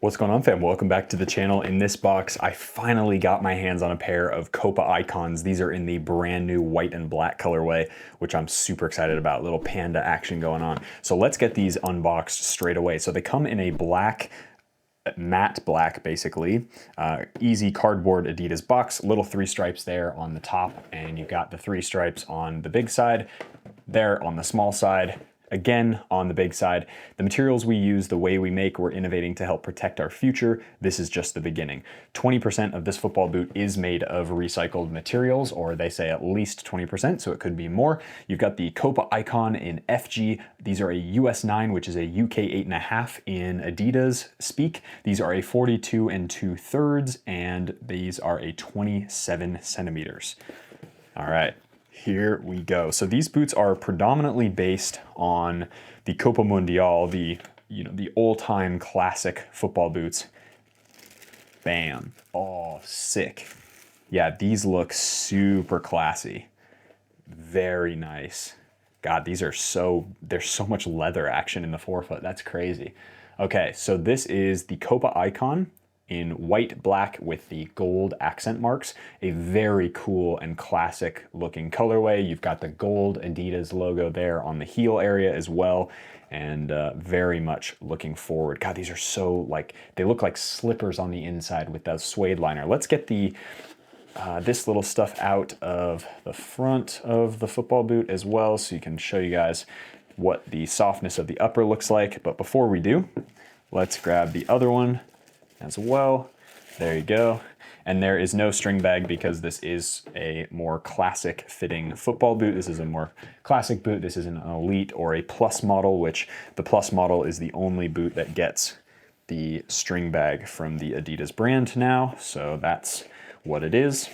What's going on, fam? Welcome back to the channel. In this box, I finally got my hands on a pair of Copa Icons. These are in the brand new white and black colorway, which I'm super excited about. Little panda action going on. So let's get these unboxed straight away. So they come in a black, matte black, basically. Easy cardboard Adidas box, little 3 stripes there on the top, and you've got the 3 stripes on the big side, there on the small side, again on the big side. The materials we use, the way we make, we're innovating to help protect our future. This is just the beginning. 20% of this football boot is made of recycled materials, or they say at least 20%, so it could be more. You've got the Copa Icon in FG. These are a US 9, which is a UK 8.5 in Adidas speak. These are a 42 2/3, and these are a 27 centimeters. All right. Here we go. So these boots are predominantly based on the Copa Mundial, the old-time classic football boots. Bam. Oh, sick. Yeah, these look super classy. Very nice. God, there's so much leather action in the forefoot. That's crazy. Okay, so this is the Copa Icon in white, black with the gold accent marks. A very cool and classic looking colorway. You've got the gold Adidas logo there on the heel area as well, and very much looking forward. God, these are so, they look like slippers on the inside with that suede liner. Let's get this little stuff out of the front of the football boot as well, so you can show you guys what the softness of the upper looks like. But before we do, let's grab the other one as well. There you go. And there is no string bag because this is a more classic fitting football boot. This is a more classic boot. This is an elite or a plus model, which the plus model is the only boot that gets the string bag from the Adidas brand now. So that's what it is.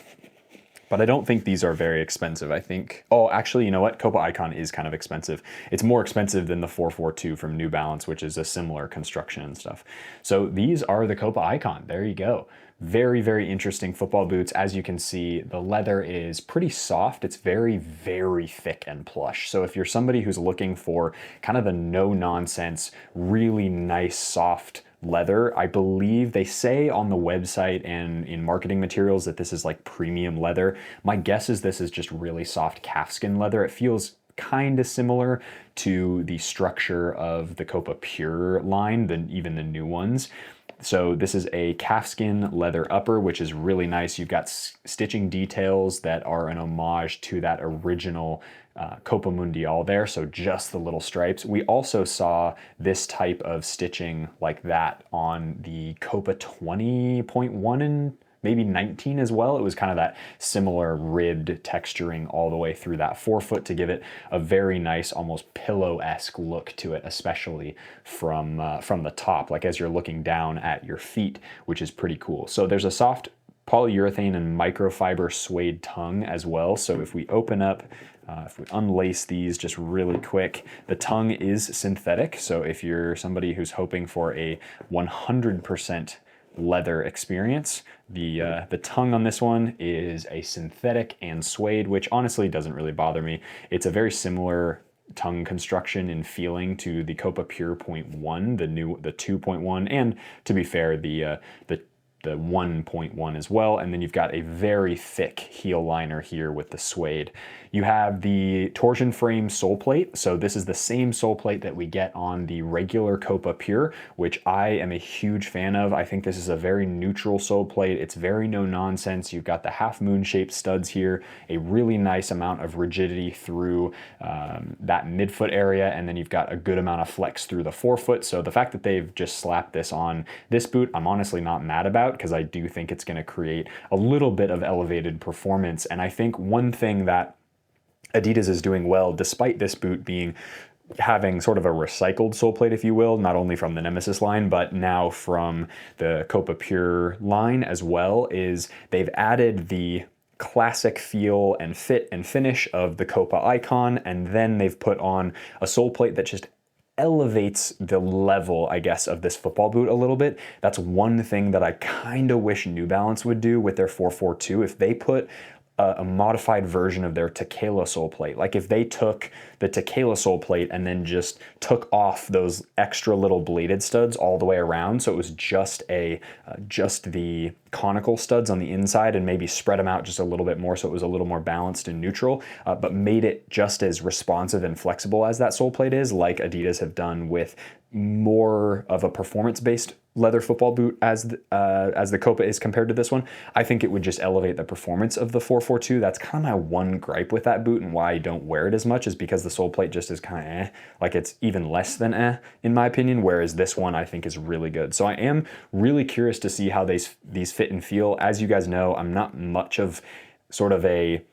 But I don't think these are very expensive. I think, oh, actually, you know what? Copa Icon is kind of expensive. It's more expensive than the 442 from New Balance, which is a similar construction and stuff. So these are the Copa Icon. There you go. Very, very interesting football boots. As you can see, the leather is pretty soft. It's very, very thick and plush. So if you're somebody who's looking for kind of a no-nonsense, really nice, soft leather, I believe they say on the website and in marketing materials that this is like premium leather. My guess is this is just really soft calfskin leather. It feels kind of similar to the structure of the Copa Pure line, even the new ones. So this is a calfskin leather upper, which is really nice. You've got stitching details that are an homage to that original Copa Mundial there, so just the little stripes. We also saw this type of stitching like that on the Copa 20.1 and maybe 19 as well. It was kind of that similar ribbed texturing all the way through that forefoot to give it a very nice, almost pillow-esque look to it, especially from the top, like as you're looking down at your feet, which is pretty cool. So there's a soft polyurethane and microfiber suede tongue as well. So if we open up, if we unlace these just really quick, the tongue is synthetic. So if you're somebody who's hoping for a 100% leather experience, the tongue on this one is a synthetic and suede, which honestly doesn't really bother me. It's a very similar tongue construction and feeling to the Copa Pure .1, the 2.1, and to be fair, the 1.1 as well. And then you've got a very thick heel liner here with the suede. You have the torsion frame Soulplate. So this is the same Soulplate that we get on the regular Copa Pure, which I am a huge fan of. I think this is a very neutral Soulplate. It's very no nonsense. You've got the half moon shaped studs here, a really nice amount of rigidity through that midfoot area, and then you've got a good amount of flex through the forefoot. So the fact that they've just slapped this on this boot, I'm honestly not mad about, because I do think it's going to create a little bit of elevated performance. And I think one thing that Adidas is doing well, despite this boot having sort of a recycled sole plate, if you will, not only from the Nemesis line, but now from the Copa Pure line as well, is they've added the classic feel and fit and finish of the Copa Icon, and then they've put on a sole plate that just elevates the level, I guess, of this football boot a little bit. That's one thing that I kind of wish New Balance would do with their 442. If they put a modified version of their Tequila Soulplate. Like if they took the Tequila Soulplate and then just took off those extra little bladed studs all the way around, so it was just just the conical studs on the inside, and maybe spread them out just a little bit more so it was a little more balanced and neutral, but made it just as responsive and flexible as that Soulplate is, like Adidas have done with more of a performance-based leather football boot as the Copa is compared to this one. I think it would just elevate the performance of the 442. That's kind of my one gripe with that boot, and why I don't wear it as much is because the Soulplate just is kind of like it's even less than in my opinion, whereas this one I think is really good. So I am really curious to see how these fit and feel. As you guys know, I'm not much of sort of a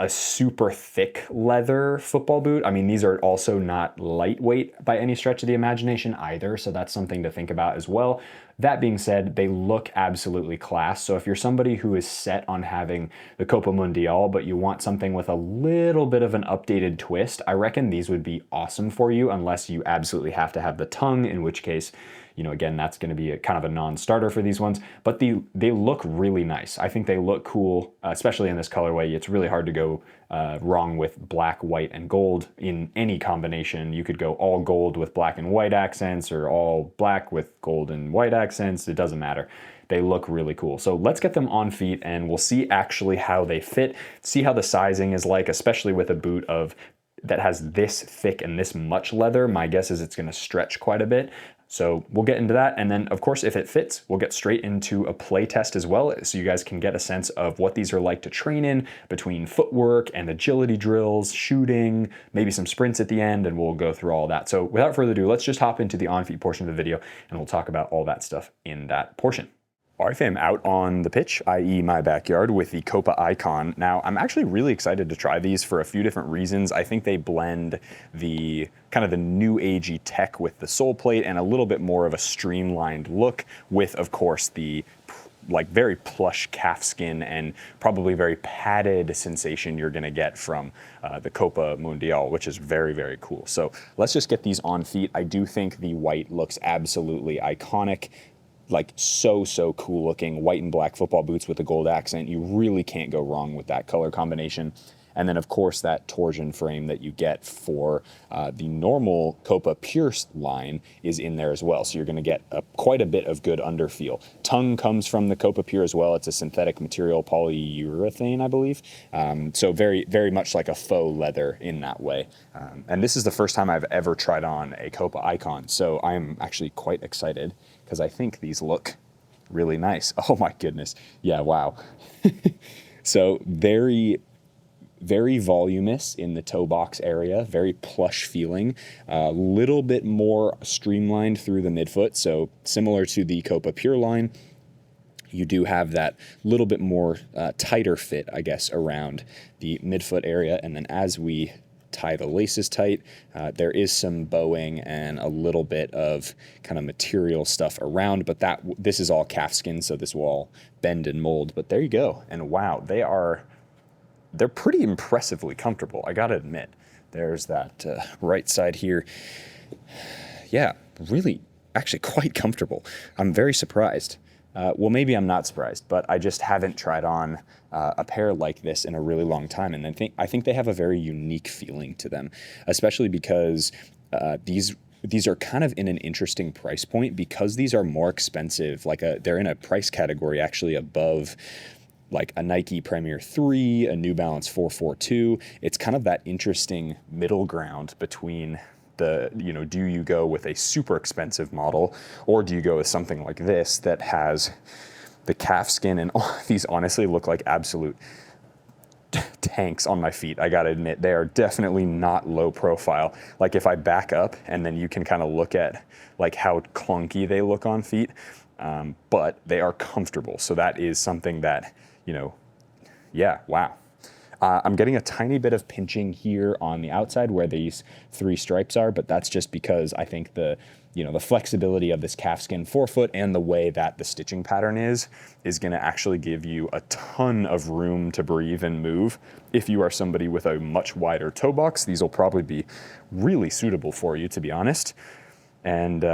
super thick leather football boot. I mean, these are also not lightweight by any stretch of the imagination either, so that's something to think about as well. That being said, they look absolutely class. So if you're somebody who is set on having the Copa Mundial, but you want something with a little bit of an updated twist, I reckon these would be awesome for you, unless you absolutely have to have the tongue, in which case, you know, again, that's going to be kind of a non-starter for these ones, but they look really nice. I think they look cool, especially in this colorway. It's really hard to go wrong with black, white, and gold in any combination. You could go all gold with black and white accents, or all black with gold and white accents. It doesn't matter. They look really cool. So let's get them on feet and we'll see actually how they fit, see how the sizing is like, especially with a boot that has this thick and this much leather. My guess is it's going to stretch quite a bit. So we'll get into that, and then of course if it fits, we'll get straight into a play test as well, so you guys can get a sense of what these are like to train in, between footwork and agility drills, shooting, maybe some sprints at the end, and we'll go through all that. So without further ado, let's just hop into the on-feet portion of the video, and we'll talk about all that stuff in that portion. All right, fam, out on the pitch, i.e. my backyard, with the Copa Icon. Now, I'm actually really excited to try these for a few different reasons. I think they blend the kind of the new agey tech with the Soulplate and a little bit more of a streamlined look with, of course, the like very plush calf skin and probably very padded sensation you're gonna get from the Copa Mundial, which is very, very cool. So let's just get these on feet. I do think the white looks absolutely iconic. Like so cool looking white and black football boots with a gold accent. You really can't go wrong with that color combination. And then of course that torsion frame that you get for the normal Copa Pure line is in there as well. So you're gonna get quite a bit of good underfeel. Tongue comes from the Copa Pure as well. It's a synthetic material, polyurethane, I believe. So very, very much like a faux leather in that way. And this is the first time I've ever tried on a Copa Icon. So I'm actually quite excited, because I think these look really nice. Oh my goodness. Yeah, wow. So very, very voluminous in the toe box area, very plush feeling, a little bit more streamlined through the midfoot. So similar to the Copa Pure line, you do have that little bit more tighter fit, I guess, around the midfoot area. And then as we tie the laces tight, there is some bowing and a little bit of kind of material stuff around, but this is all calf skin, so this will all bend and mold. But there you go. And wow, they're pretty impressively comfortable, I gotta admit. There's that right side here. Yeah, really, actually quite comfortable. I'm very surprised. Well, maybe I'm not surprised, but I just haven't tried on a pair like this in a really long time. And I think they have a very unique feeling to them, especially because these are kind of in an interesting price point, because these are more expensive. Like they're in a price category actually above like a Nike Premier 3, a New Balance 442. It's kind of that interesting middle ground between do you go with a super expensive model, or do you go with something like this that has the calf skin? And these honestly look like absolute tanks on my feet. I gotta admit, they are definitely not low profile. Like if I back up and then you can kind of look at like how clunky they look on feet, but they are comfortable. So that is something that, yeah, wow. I'm getting a tiny bit of pinching here on the outside where these 3 stripes are, but that's just because I think the flexibility of this calfskin forefoot and the way that the stitching pattern is going to actually give you a ton of room to breathe and move. If you are somebody with a much wider toe box, these will probably be really suitable for you, to be honest. And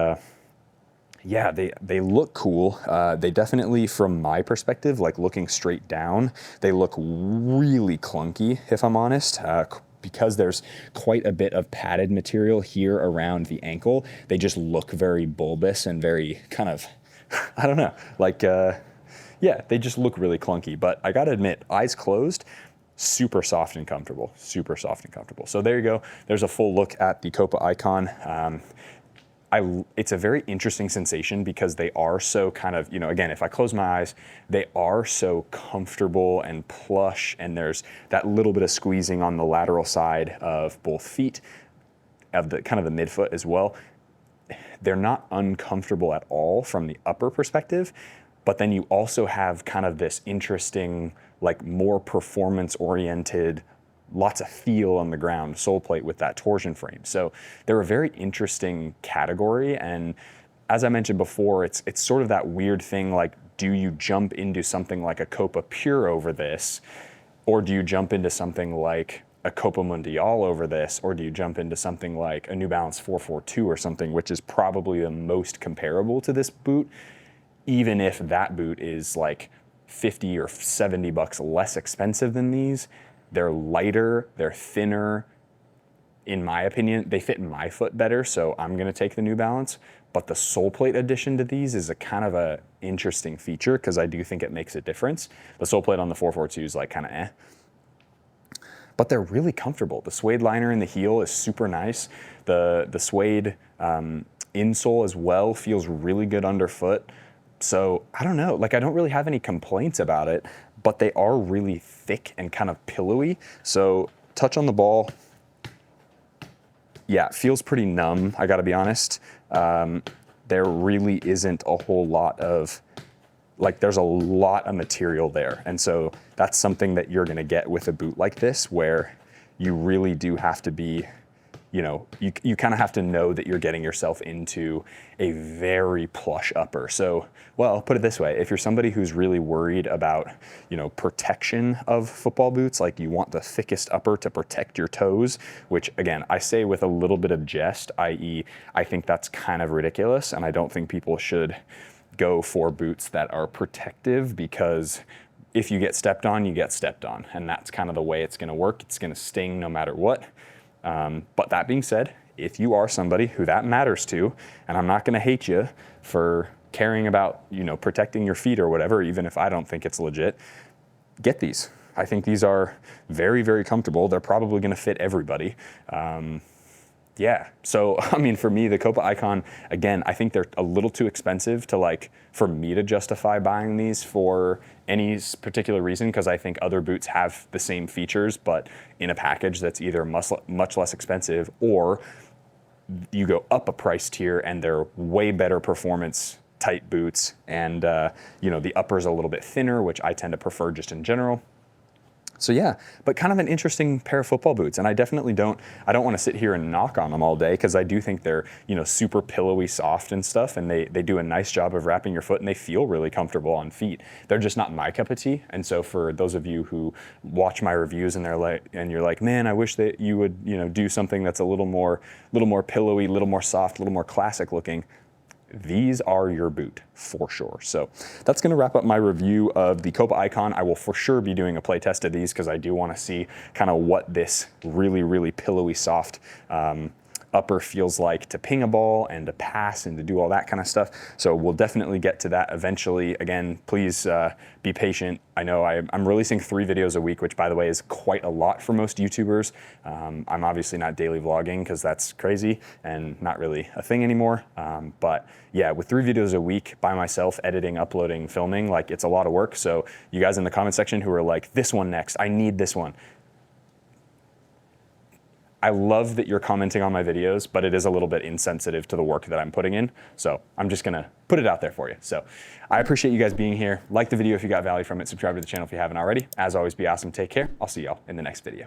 yeah, they look cool. They definitely, from my perspective, like looking straight down, they look really clunky, if I'm honest. Because there's quite a bit of padded material here around the ankle, they just look very bulbous and very kind of, I don't know, like, yeah, they just look really clunky. But I gotta admit, eyes closed, super soft and comfortable, super soft and comfortable. So there you go. There's a full look at the Copa Icon. It's a very interesting sensation because they are so kind of, again, if I close my eyes, they are so comfortable and plush, and there's that little bit of squeezing on the lateral side of both feet, of the kind of the midfoot as well. They're not uncomfortable at all from the upper perspective, but then you also have kind of this interesting, like more performance-oriented, lots of feel on the ground Soulplate with that torsion frame. So they're a very interesting category. And as I mentioned before, it's sort of that weird thing, like, do you jump into something like a Copa Pure over this? Or do you jump into something like a Copa Mundial over this? Or do you jump into something like a New Balance 442 or something, which is probably the most comparable to this boot, even if that boot is like 50 or 70 bucks less expensive than these. They're lighter, they're thinner. In my opinion, they fit my foot better, so I'm gonna take the New Balance. But the Soulplate addition to these is a kind of a interesting feature because I do think it makes a difference. The Soulplate on the 442 is like kind of eh. But they're really comfortable. The suede liner in the heel is super nice. The suede insole as well feels really good underfoot. So I don't know, like I don't really have any complaints about it, but they are really thick and kind of pillowy. So touch on the ball, yeah, it feels pretty numb, I gotta be honest. There really isn't a whole lot of, like there's a lot of material there. And so that's something that you're gonna get with a boot like this, where you really do have to be, you kind of have to know that you're getting yourself into a very plush upper. So, well, put it this way, if you're somebody who's really worried about, protection of football boots, like you want the thickest upper to protect your toes, which again, I say with a little bit of jest, i.e. I think that's kind of ridiculous, and I don't think people should go for boots that are protective, because if you get stepped on, you get stepped on, and that's kind of the way it's gonna work. It's gonna sting no matter what. But that being said, if you are somebody who that matters to, and I'm not gonna hate you for caring about, protecting your feet or whatever, even if I don't think it's legit, get these. I think these are very, very comfortable. They're probably gonna fit everybody. Yeah, so I mean, for me, the Copa Icon, again, I think they're a little too expensive to for me to justify buying these for any particular reason, because I think other boots have the same features, but in a package that's either much less expensive, or you go up a price tier and they're way better performance type boots, and the upper's a little bit thinner, which I tend to prefer just in general. So yeah, but kind of an interesting pair of football boots. And I definitely don't want to sit here and knock on them all day, because I do think they're, super pillowy soft and stuff, and they do a nice job of wrapping your foot, and they feel really comfortable on feet. They're just not my cup of tea. And so for those of you who watch my reviews and you're like, man, I wish that you would, do something that's a little more pillowy, a little more soft, a little more classic looking, these are your boot for sure. So that's gonna wrap up my review of the Copa Icon. I will for sure be doing a play test of these, because I do wanna see kind of what this really, really pillowy soft upper feels like to ping a ball and to pass and to do all that kind of stuff. So we'll definitely get to that eventually. Again, please be patient. I know I'm releasing 3 videos a week, which by the way is quite a lot for most YouTubers. I'm obviously not daily vlogging because that's crazy and not really a thing anymore. But yeah, with 3 videos a week by myself, editing, uploading, filming, it's a lot of work. So you guys in the comment section who are like, this one next, I need this one. I love that you're commenting on my videos, but it is a little bit insensitive to the work that I'm putting in. So I'm just gonna put it out there for you. So I appreciate you guys being here. Like the video if you got value from it. Subscribe to the channel if you haven't already. As always, be awesome. Take care. I'll see y'all in the next video.